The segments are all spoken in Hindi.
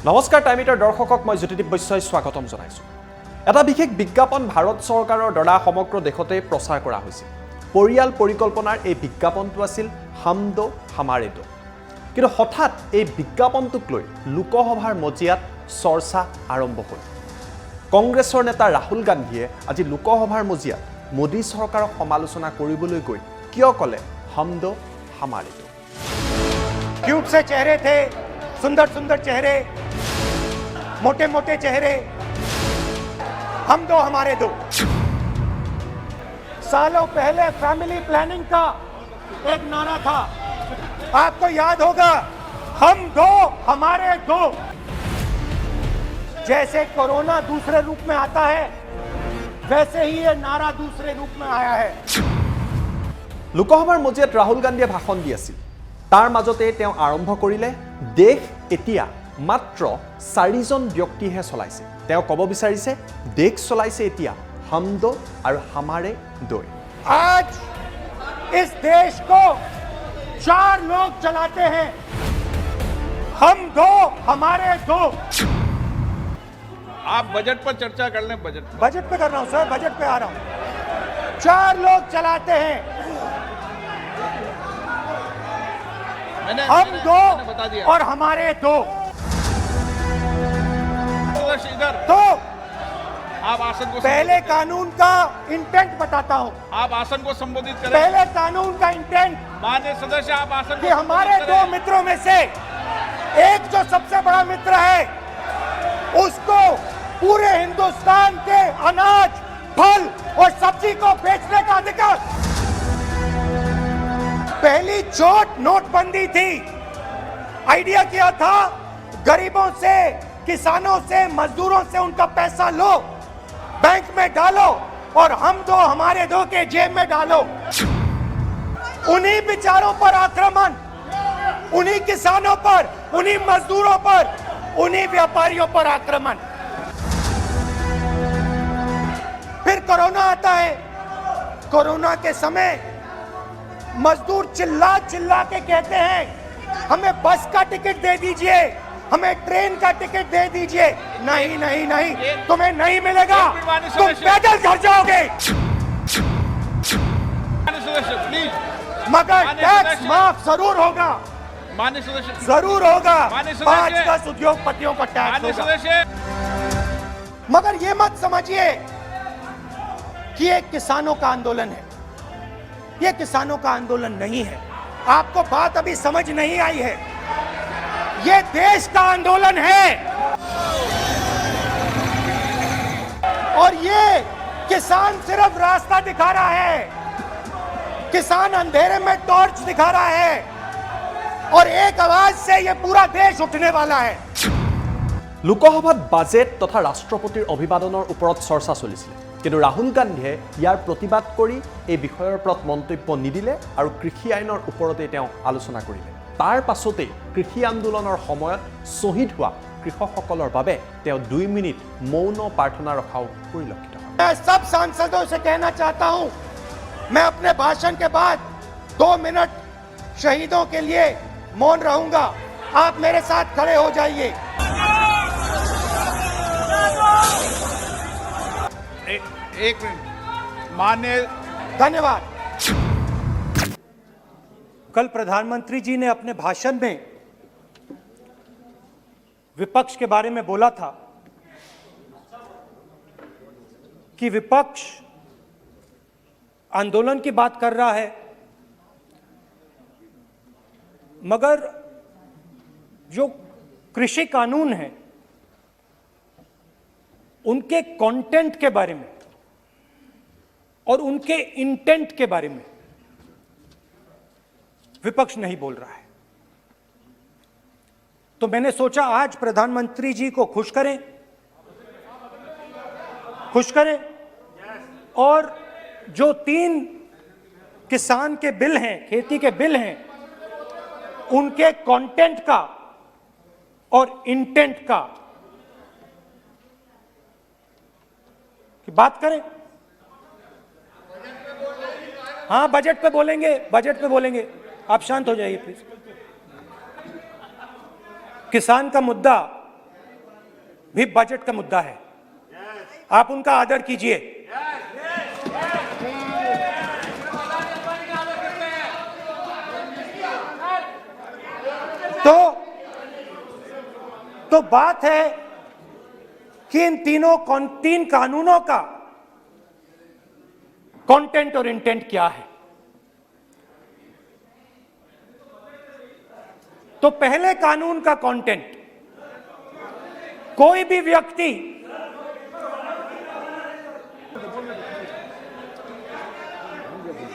নমস্কাৰ টাইমিটাৰ দৰ্শকক মই জ্যোতিদীপ বৈশ্যই স্বাগতম জনাইছোঁ। এটা বিশেষ বিজ্ঞাপন ভাৰত চৰকাৰৰ দ্বাৰা সমগ্ৰ দেশতে প্ৰচাৰ কৰা হৈছিল। পৰিয়াল পৰিকল্পনাৰ এই বিজ্ঞাপনটো আছিল হাম দো হামাৰে দো। কিন্তু হঠাৎ এই বিজ্ঞাপনটোক লৈ লোকসভাৰ মজিয়াত চৰ্চা আৰম্ভ হ'ল। কংগ্ৰেছৰ নেতা ৰাহুল গান্ধীয়ে আজি লোকসভাৰ মজিয়াত মোদী চৰকাৰক সমালোচনা কৰিবলৈ গৈ কিয় ক'লে হাম দো হামাৰে দো। क्यूट से चेहरे थे, सुंदर सुंदर चेहरे, मोटे मोटे चेहरे, हम दो हमारे दो। सालों पहले फैमिली प्लानिंग का एक नारा था, आपको याद होगा, हम दो हमारे दो। जैसे कोरोना दूसरे रूप में आता है, वैसे ही ये नारा दूसरे रूप में आया है। লোকসভাৰ মজিয়াত ৰাহুল গান্ধীয়ে ভাষণ দি আছিল। তাৰ মাজতে তেওঁ আৰম্ভ কৰিলে দেশ এতিয়া মাত্ৰ 4জন ব্যক্তিহে চলাইছে। তেওঁ ক'ব বিচাৰিছে দেশ চলাইছে এতিয়া হাম দো আৰু হামাৰে দো। आज इस देश को 4 लोग चलाते हैं, हम दो हमारे दो। आप बजट पर चर्चा कर लें। बजट पे कर रहा हूं सर, बजट पे आ रहा हूं। 4 लोग चलाते हैं, हम दो बता दिया। और हमारे दो। इधर तो आप आसन को पहले कानून का इंटेंट बताता हूं। आप आसन को संबोधित करें। पहले कानून का इंटेंट माननीय सदस्य आप आसन कि हमारे दो मित्रों में से एक जो सबसे बड़ा मित्र है, उसको पूरे हिंदुस्तान के अनाज, फल और सब्जी को बेचने का अधिकार। पहली चोट नोटबंदी थी। आइडिया क्या था, गरीबों से, किसानों से, मजदूरों से उनका पैसा लो, बैंक में डालो और हम दो हमारे दो के जेब में डालो। उन्हीं बेचारों पर आक्रमण, उन्हीं किसानों पर, उन्हीं मजदूरों पर, उन्हीं व्यापारियों पर आक्रमण। फिर कोरोना आता है। कोरोना के समय मजदूर चिल्ला चिल्ला के कहते हैं हमें बस का टिकट दे दीजिए, हमें ट्रेन का टिकट दे दीजिए। नहीं नहीं नहीं, तुम्हें नहीं मिलेगा, तुम पैदल घर जाओगे। प्लीज मगर टैक्स माफ जरूर होगा, माननीय सदस्य जरूर होगा। माननीय सदस्य 5-10 उद्योगपतियों का टैक्स माननीय होगा। सदस्य मगर ये मत समझिए कि ये किसानों का आंदोलन है। ये किसानों का आंदोलन नहीं है। आपको बात अभी समझ नहीं आई है। ये देश का आंदोलन है। और ये किसान सिर्फ रास्ता दिखा रहा है। किसान अंधेरे में टॉर्च दिखा रहा है और एक आवाज से ये पूरा देश उठने वाला है। লোকসভাত বাজেট তথা ৰাষ্ট্ৰপতিৰ অভিবাদনৰ ওপৰত চৰ্চা চলিছিল। কিন্তু ৰাহুল গান্ধীয়ে ইয়াৰ প্ৰতিবাদ কৰি এই বিষয়ৰ ওপৰত মন্তব্য নিদিলে আৰু কৃষি আইনৰ ওপৰতে তেওঁ আলোচনা কৰিলে। তাৰ পাছতে কৃষি আন্দোলনৰ সময়ত শ্বহীদ হোৱা কৃষকসকলৰ বাবে তেওঁ 2 মিনিট মৌন প্ৰাৰ্থনা ৰখাও পৰিলক্ষিত হয়। मैं सब सांसदों से कहना चाहता हूं, मैं अपने भाषण के बाद 2 मिनट शहीदों के लिए मौन रहूंगा। आप मेरे साथ खड़े हो जाइए। एक मिनट। माननीय धन्यवाद। कल प्रधानमंत्री जी ने अपने भाषण में विपक्ष के बारे में बोला था कि विपक्ष आंदोलन की बात कर रहा है, मगर जो कृषि कानून है उनके कंटेंट के बारे में और उनके इंटेंट के बारे में विपक्ष नहीं बोल रहा है। तो मैंने सोचा आज प्रधानमंत्री जी को खुश करें और जो 3 किसान के बिल हैं, खेती के बिल हैं, उनके कंटेंट का और इंटेंट का की बात करें। हाँ, बजट पे बोलेंगे। आप शांत हो जाइए प्लीज। किसान का मुद्दा भी बजट का मुद्दा है। आप उनका आदर कीजिए। तो बात है कि इन तीन कानूनों का कंटेंट और इंटेंट क्या है। तो पहले कानून का कंटेंट, कोई भी व्यक्ति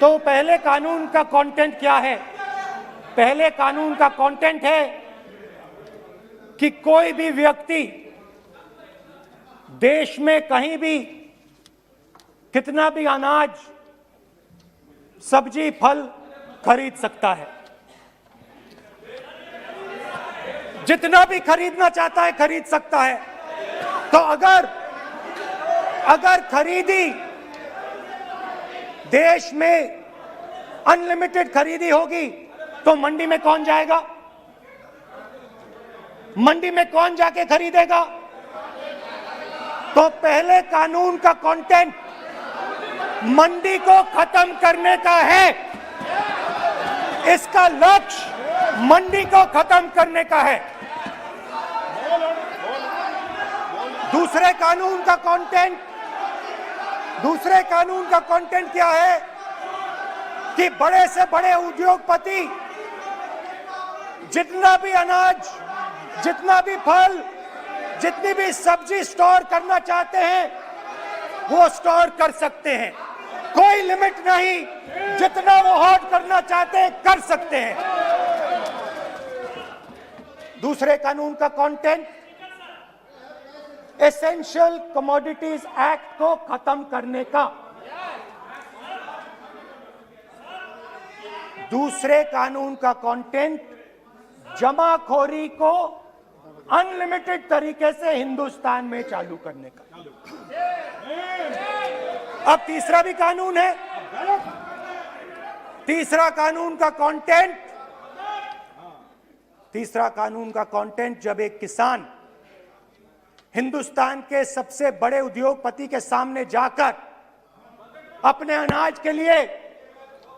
तो पहले कानून का कंटेंट क्या है? पहले कानून का कंटेंट है कि कोई भी व्यक्ति देश में कहीं भी कितना भी अनाज, सब्जी, फल खरीद सकता है। जितना भी खरीदना चाहता है खरीद सकता है। तो अगर खरीदी देश में अनलिमिटेड खरीदी होगी तो मंडी में कौन जाएगा? मंडी में कौन जाके खरीदेगा? तो पहले कानून का कंटेंट मंडी को खत्म करने का है। इसका लक्ष्य मंडी को खत्म करने का है। दूसरे कानून का कंटेंट क्या है कि बड़े से बड़े उद्योगपति जितना भी अनाज, जितना भी फल, जितनी भी सब्जी स्टोर करना चाहते हैं वो स्टोर कर सकते हैं। कोई लिमिट नहीं, जितना वो होल्ड करना चाहते हैं कर सकते हैं। दूसरे कानून का कंटेंट एसेंशियल कमोडिटीज एक्ट को खत्म करने का। दूसरे कानून का कंटेंट जमाखोरी को अनलिमिटेड तरीके से हिंदुस्तान में चालू करने का। अब तीसरा भी कानून है। तीसरा कानून का कंटेंट जब एक किसान हिंदुस्तान के सबसे बड़े उद्योगपति के सामने जाकर अपने अनाज के लिए,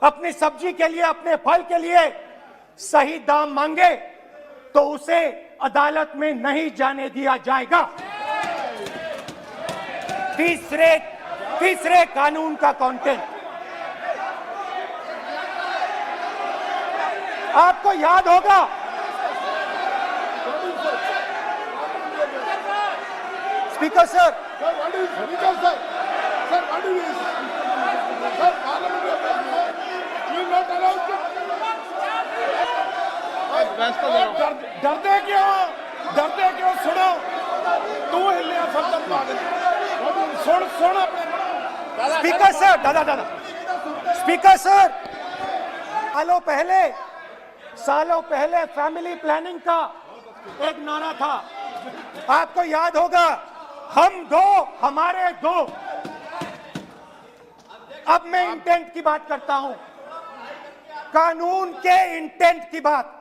अपनी सब्जी के लिए, अपने फल के लिए सही दाम मांगे तो उसे अदालत में नहीं जाने दिया जाएगा। तीसरे कानून का कंटेंट आपको याद होगा, स्पीकर सर, डरते क्यों? सुनो, तू हिलिया सब सुन अपने। स्पीकर सर, दादा स्पीकर सर, सालों पहले फैमिली प्लानिंग का एक नारा था, आपको याद होगा, हम दो हमारे दो। अब मैं इंटेंट की बात करता हूं, कानून के इंटेंट की बात।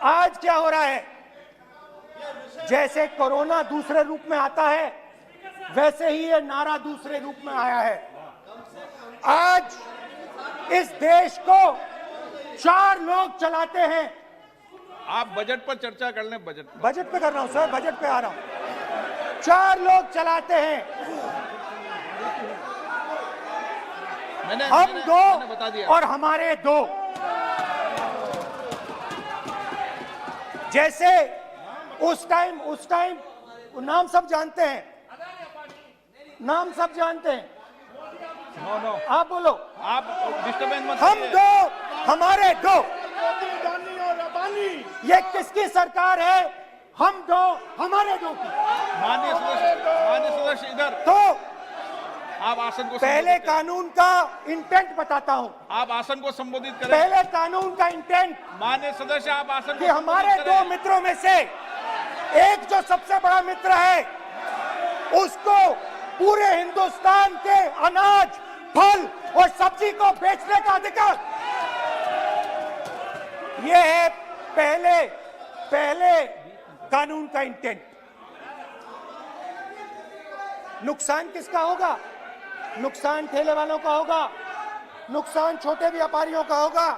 आज क्या हो रहा है? जैसे कोरोना दूसरे रूप में आता है वैसे ही ये नारा दूसरे रूप में आया है। आज इस देश को 4 लोग चलाते हैं। आप बजट पर चर्चा कर लें। बजट पे कर रहा हूं सर, बजट पे आ रहा हूं। 4 लोग चलाते हैं। हम दो बता दिया। और हमारे दो। जैसे उस टाइम नाम सब जानते हैं, नो, आप बोलो। आप डिस्टर्बेंस मत हम करिए। दो हमारे दो। ये किसकी सरकार है? हम दो हमारे दो की। माननीय सदस्य इधर। तो आप आसन को पहले संबोधित करें। कानून का इंटेंट बताता हूं। आप आसन को संबोधित करें। पहले कानून का इंटेंट माननीय सदस्य, आप आसन कि को हमारे संबोधित दो करें। मित्रों में से एक जो सबसे बड़ा मित्र है उसको पूरे हिंदुस्तान के अनाज, फल और सब्जी को बेचने का अधिकार। यह है पहले कानून का इंटेंट। नुकसान किसका होगा? नुकसान ठेले वालों का होगा, नुकसान छोटे व्यापारियों का होगा,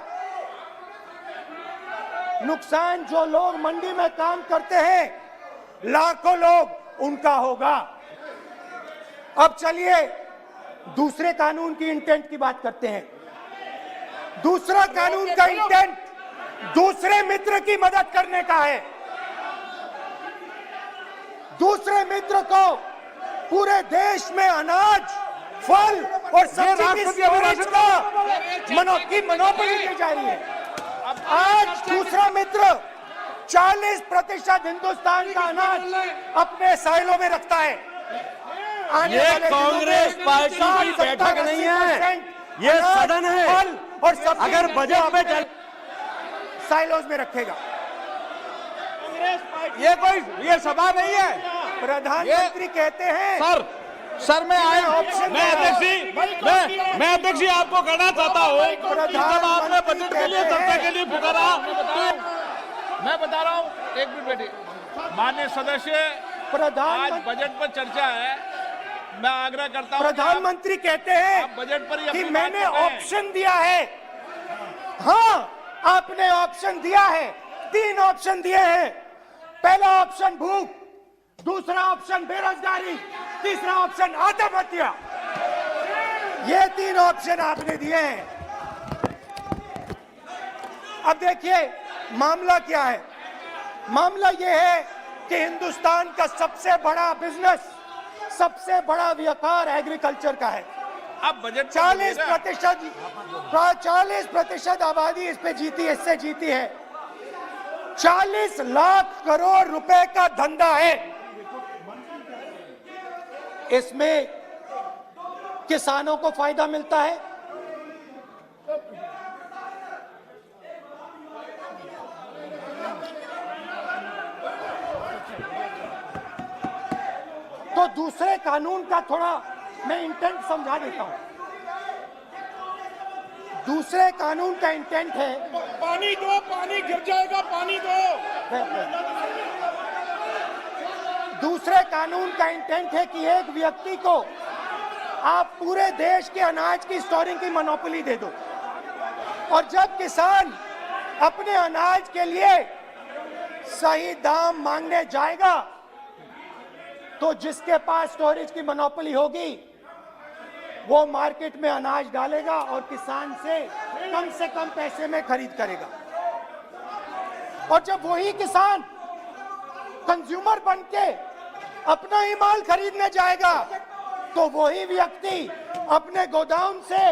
नुकसान जो लोग मंडी में काम करते हैं लाखों लोग उनका होगा। अब चलिए दूसरे कानून की इंटेंट की बात करते हैं। दूसरा कानून का इंटेंट दूसरे मित्र की मदद करने का है। दूसरे मित्र को पूरे देश में अनाज, फल और सब्जी की स्टोरेज की मोनोपोली दी जा रही है। आज दूसरा मित्र 40% हिंदुस्तान का अनाज अपने साइलों में रखता है। ये कांग्रेस पार्टी की बैठक नहीं है, ये सदन है। और सब अगर बजट में साइलोज में रखेगा। ये सभा नहीं है। प्रधानमंत्री कहते हैं सर मैं अध्यक्ष जी आपको कहना चाहता हूँ, जब आपने बजट के लिए चर्चा के लिए पुकारा तो मैं बता रहा हूँ, एक मिनट बैठिए। माननीय सदस्य, आज बजट पर चर्चा है, मैं आग्रह करता हूँ। प्रधानमंत्री कहते हैं आप बजट पर ही कि अपनी मैंने बात करें। ऑप्शन दिया है। हाँ, आपने ऑप्शन दिया है, 3 ऑप्शन दिए हैं। पहला ऑप्शन भूख, दूसरा ऑप्शन बेरोजगारी, तीसरा ऑप्शन आत्महत्या। ये 3 ऑप्शन आपने दिए हैं। अब देखिए मामला क्या है। मामला यह है कि हिंदुस्तान का सबसे बड़ा बिजनेस, सबसे बड़ा व्यापार एग्रीकल्चर का है। अब बजट 40% आबादी इस पे जीती है, इससे जीती है। 40 लाख करोड़ रुपए का धंधा है। इसमें किसानों को फायदा मिलता है, तो दूसरे कानून का थोड़ा मैं इंटेंट समझा देता हूं। दूसरे कानून का इंटेंट है, पानी दो, पानी गिर जाएगा, पानी दो। दूसरे कानून का इंटेंट है कि एक व्यक्ति को आप पूरे देश के अनाज की स्टोरिंग की मोनोपोली दे दो, और जब किसान अपने अनाज के लिए सही दाम मांगने जाएगा तो जिसके पास स्टोरेज की मोनोपोली होगी वो मार्केट में अनाज डालेगा और किसान से कम पैसे में खरीद करेगा। और जब वही किसान कंज्यूमर बन के अपना ही माल खरीदने जाएगा तो वही व्यक्ति अपने गोदाम से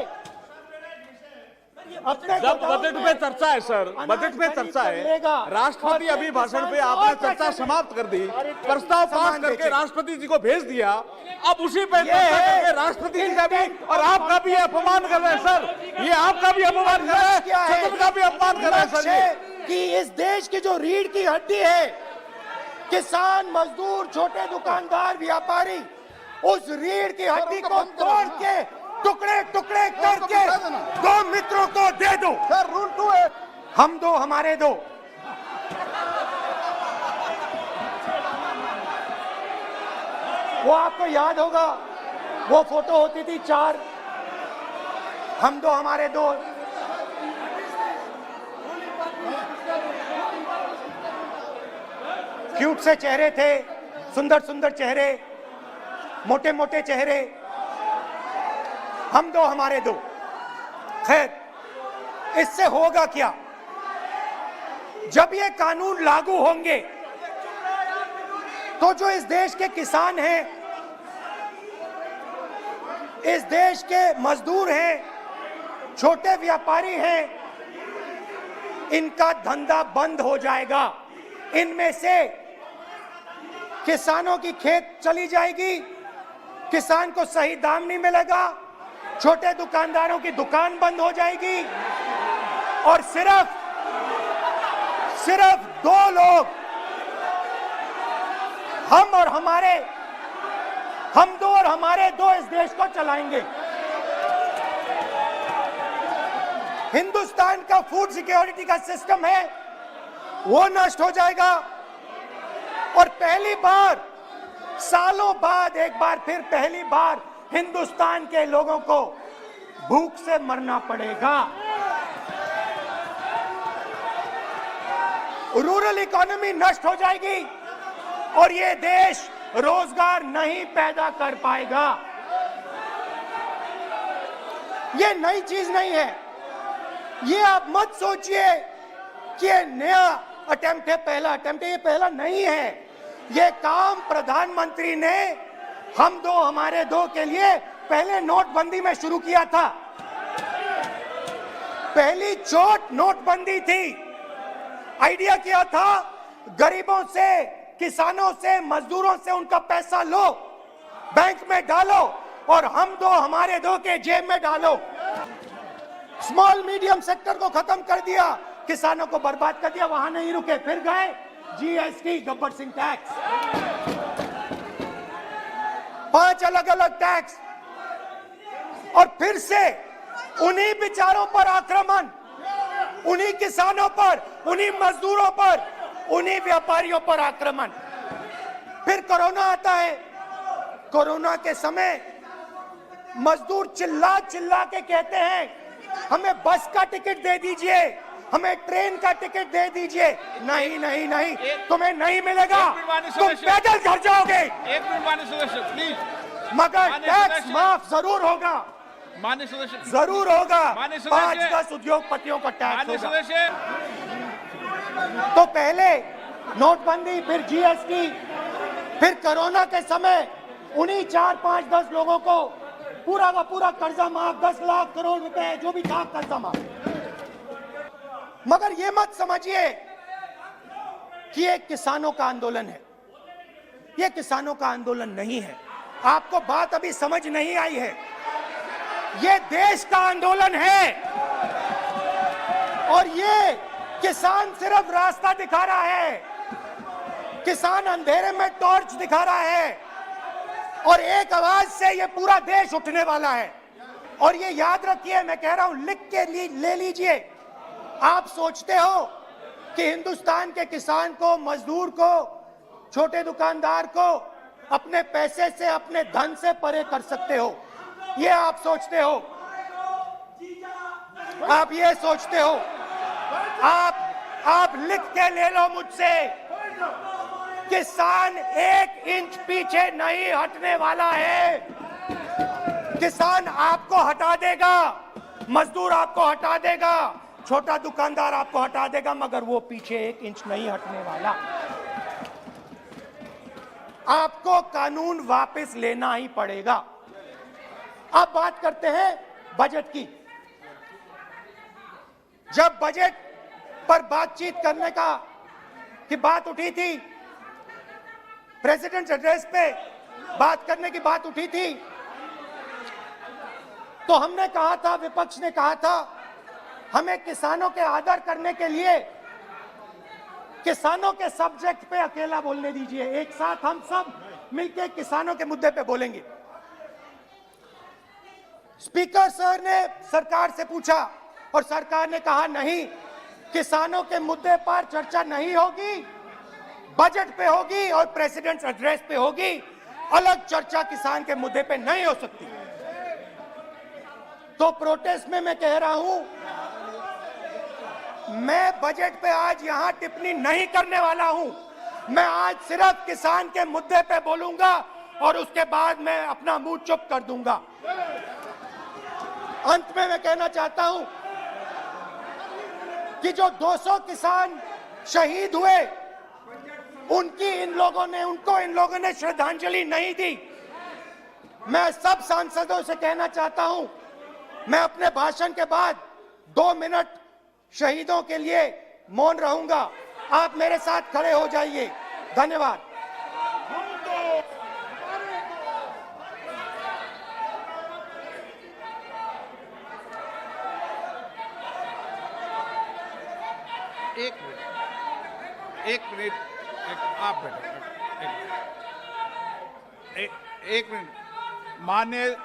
जब बजट पे चर्चा है सर, बजट पे चर्चा है, राष्ट्रपति अभी भाषण पे आपने चर्चा समाप्त कर दी, प्रस्ताव पास करके राष्ट्रपति जी को भेज दिया। अब उसी पे चर्चा करके राष्ट्रपति जी का भी और आपका भी अपमान कर रहे हैं सर। ये आपका भी अपमान कर रहे हैं, सदन का भी अपमान कर रहे हैं सर। कि इस देश की जो रीढ़ की हड्डी है, किसान, मजदूर, छोटे दुकानदार, व्यापारी, उस रीढ़ की हड्डी को तोड़ के टुकड़े टुकड़े करके 2 मित्रों को दे दो। सर रूल 2 है, हम दो हमारे दो। वो आपको याद होगा, वो फोटो होती थी 4, हम दो हमारे दो। क्यूट से चेहरे थे, सुंदर सुंदर चेहरे, मोटे मोटे चेहरे, हम दो हमारे दो। खैर, इससे होगा क्या? जब ये कानून लागू होंगे तो जो इस देश के किसान हैं, इस देश के मजदूर हैं, छोटे व्यापारी हैं, इनका धंधा बंद हो जाएगा। इनमें से किसानों की खेत चली जाएगी, किसान को सही दाम नहीं मिलेगा, छोटे दुकानदारों की दुकान बंद हो जाएगी, और सिर्फ 2 लोग, हम दो और हमारे दो इस देश को चलाएंगे। हिंदुस्तान का फूड सिक्योरिटी का सिस्टम है वो नष्ट हो जाएगा, और पहली बार सालों बाद एक बार फिर पहली बार हिंदुस्तान के लोगों को भूख से मरना पड़ेगा। रूरल इकोनॉमी नष्ट हो जाएगी और ये देश रोजगार नहीं पैदा कर पाएगा। ये नई चीज नहीं है। ये आप मत सोचिए कि ये नया अटेम्प्ट है, पहला अटेम्प्ट है। ये पहला नहीं है। ये काम प्रधानमंत्री ने हम दो हमारे दो के लिए पहले नोटबंदी में शुरू किया था। पहली चोट नोटबंदी थी। आइडिया क्या था? गरीबों से, किसानों से, मजदूरों से उनका पैसा लो, बैंक में डालो और हम दो हमारे दो के जेब में डालो। स्मॉल मीडियम सेक्टर को खत्म कर दिया, किसानों को बर्बाद कर दिया। वहां नहीं रुके, फिर गए जीएसटी, गब्बर सिंह टैक्स, 5 अलग अलग टैक्स, और फिर से उन्हीं बेचारों पर आक्रमण, उन्हीं किसानों पर, उन्हीं मजदूरों पर, उन्हीं व्यापारियों पर आक्रमण। फिर कोरोना आता है। कोरोना के समय मजदूर चिल्ला चिल्ला के कहते हैं हमें बस का टिकट दे दीजिए, हमें ट्रेन का टिकट दे दीजिए। नहीं नहीं नहीं, तुम्हें नहीं मिलेगा, तुम पैदल घर जाओगे। एक मिनट माननीय सदस्य प्लीज। मगर टैक्स माफ जरूर होगा, माननीय सदस्य जरूर होगा। माननीय सदस्य 5-10 उद्योगपतियों का टैक्स माननीय होगा। सदस्य तो पहले नोटबंदी, फिर जीएसटी, फिर कोरोना के समय उन्हीं 4-5-10 लोगों को पूरा का पूरा कर्जा माफ, 10 लाख करोड़ रुपए जो भी था कर्जा माफ। मगर ये मत समझिए कि ये किसानों का आंदोलन है। ये किसानों का आंदोलन नहीं है। आपको बात अभी समझ नहीं आई है। ये देश का आंदोलन है और ये किसान सिर्फ रास्ता दिखा रहा है। किसान अंधेरे में टॉर्च दिखा रहा है और एक आवाज से ये पूरा देश उठने वाला है। और ये याद रखिए, मैं कह रहा हूं, लिख के ले लीजिए। आप सोचते हो कि हिंदुस्तान के किसान को, मजदूर को, छोटे दुकानदार को अपने पैसे से, अपने धन से परे कर सकते हो। ये आप सोचते हो, आप ये सोचते हो। आप लिख के ले लो मुझसे, किसान 1 इंच पीछे नहीं हटने वाला है। किसान आपको हटा देगा, मजदूर आपको हटा देगा, छोटा दुकानदार आपको हटा देगा, मगर वो पीछे 1 इंच नहीं हटने वाला। आपको कानून वापस लेना ही पड़ेगा। अब बात करते हैं बजट की। जब बजट पर बातचीत करने की बात उठी थी, प्रेसिडेंट एड्रेस पे बात करने की बात उठी थी, तो हमने कहा था, विपक्ष ने कहा था, हमें किसानों के आदर करने के लिए किसानों के सब्जेक्ट पे अकेला बोलने दीजिए। एक साथ हम सब मिलकर किसानों के मुद्दे पे बोलेंगे। स्पीकर सर ने सरकार से पूछा और सरकार ने कहा नहीं, किसानों के मुद्दे पर चर्चा नहीं होगी, बजट पे होगी और प्रेसिडेंट एड्रेस पे होगी। अलग चर्चा किसान के मुद्दे पे नहीं हो सकती। तो प्रोटेस्ट में मैं कह रहा हूं, मैं बजट पे आज यहां टिप्पणी नहीं करने वाला हूं। मैं आज सिर्फ किसान के मुद्दे पे बोलूंगा और उसके बाद मैं अपना मुंह चुप कर दूंगा। अंत में मैं कहना चाहता हूं कि जो 200 किसान शहीद हुए, उनको इन लोगों ने श्रद्धांजलि नहीं दी। मैं सब सांसदों से कहना चाहता हूं, मैं अपने भाषण के बाद 2 मिनट शहीदों के लिए मौन रहूंगा। आप मेरे साथ खड़े हो जाइए। धन्यवाद। एक मिनट, आप बैठो। एक मिनट। माननीय